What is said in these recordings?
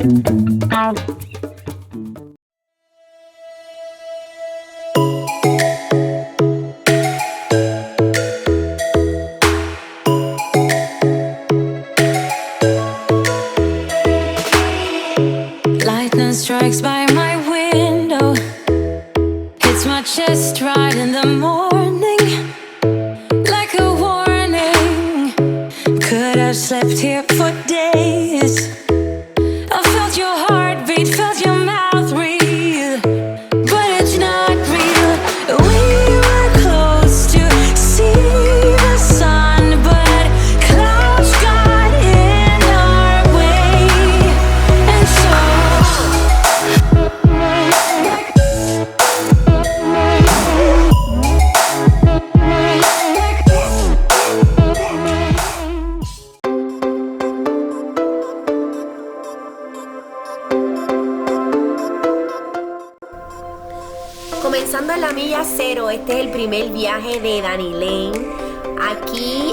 Lightning strikes by my window, hits my chest right in the morning, like a warning. Could have slept here for days. I felt your heartbeat, felt your mouth breathe, but it's not real. We were close to see the sun, but clouds got in our way, and so comenzando en la milla cero, este es el primer viaje de Danilein. Aquí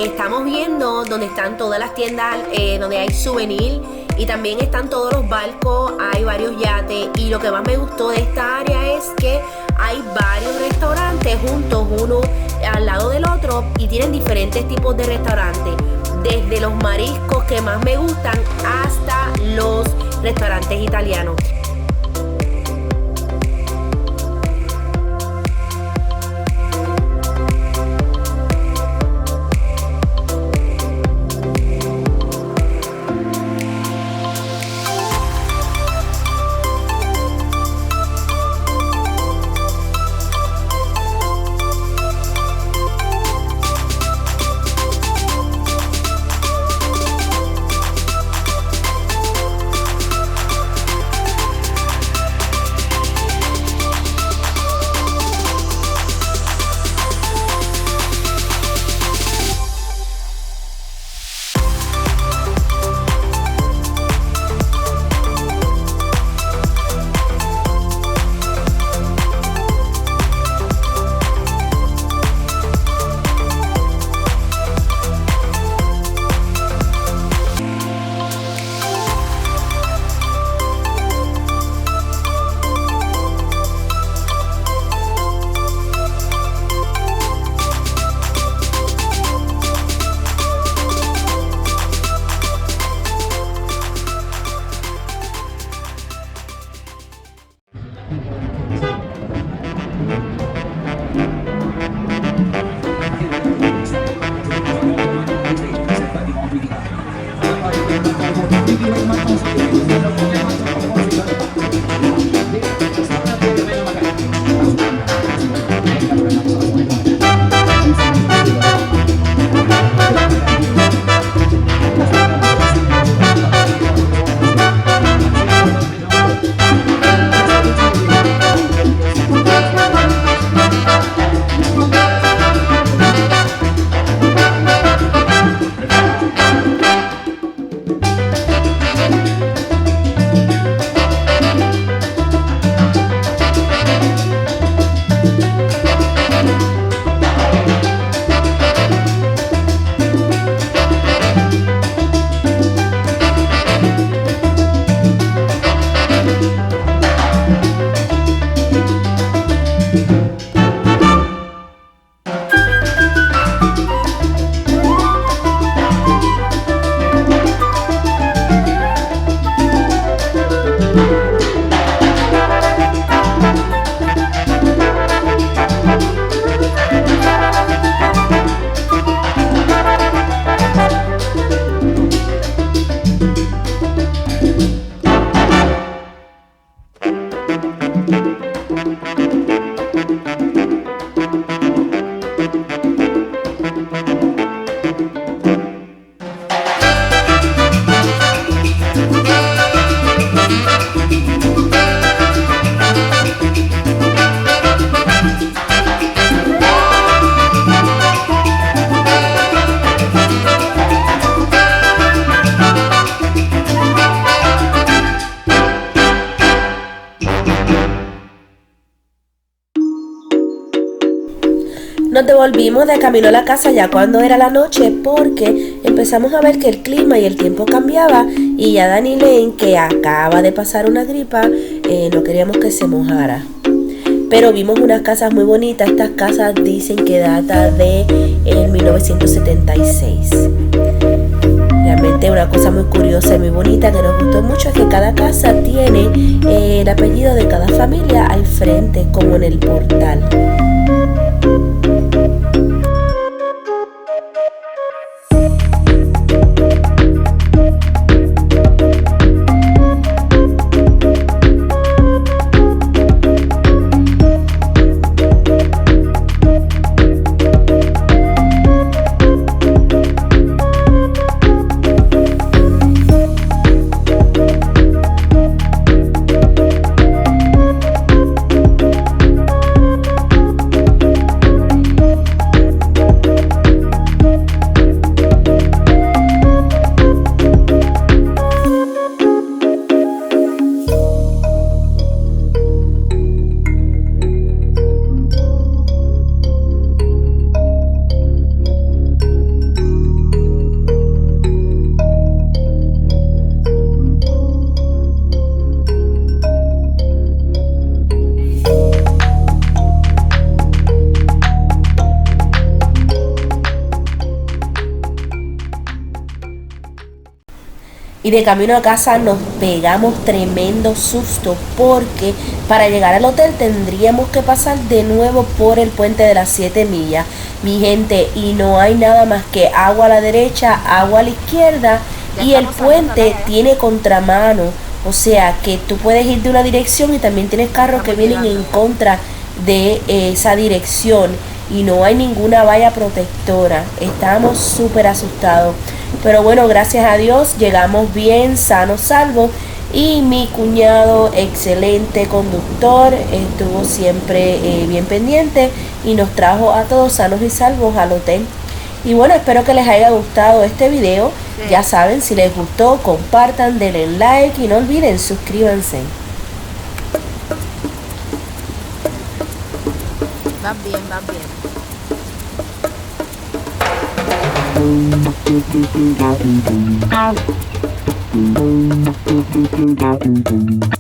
estamos viendo donde están todas las tiendas, donde hay souvenir, y también están todos los barcos, hay varios yates, y lo que más me gustó de esta área es que hay varios restaurantes juntos, uno al lado del otro, y tienen diferentes tipos de restaurantes, desde los mariscos que más me gustan hasta los restaurantes italianos. Nos devolvimos de camino a la casa ya cuando era la noche porque empezamos a ver que el clima y el tiempo cambiaba y ya Danilein, que acaba de pasar una gripa, no queríamos que se mojara. Pero vimos unas casas muy bonitas. Estas casas dicen que data de 1976. Realmente una cosa muy curiosa y muy bonita que nos gustó mucho es que cada casa tiene el apellido de cada familia al frente, como en el portal. Y de camino a casa nos pegamos tremendo susto porque para llegar al hotel tendríamos que pasar de nuevo por el puente de las 7 millas, mi gente, y no hay nada más que agua a la derecha, agua a la izquierda y el puente tiene contramano, o sea que tú puedes ir de una dirección y también tienes carros que vienen en contra de esa dirección y no hay ninguna valla protectora. Estábamos súper asustados. Pero bueno, gracias a Dios llegamos bien, sanos, salvos. Y mi cuñado, excelente conductor, estuvo siempre bien pendiente y nos trajo a todos sanos y salvos al hotel. Y bueno, espero que les haya gustado este video. Sí. Ya saben, si les gustó, compartan, denle like y no olviden, suscríbanse. Va bien, va bien. Thank you.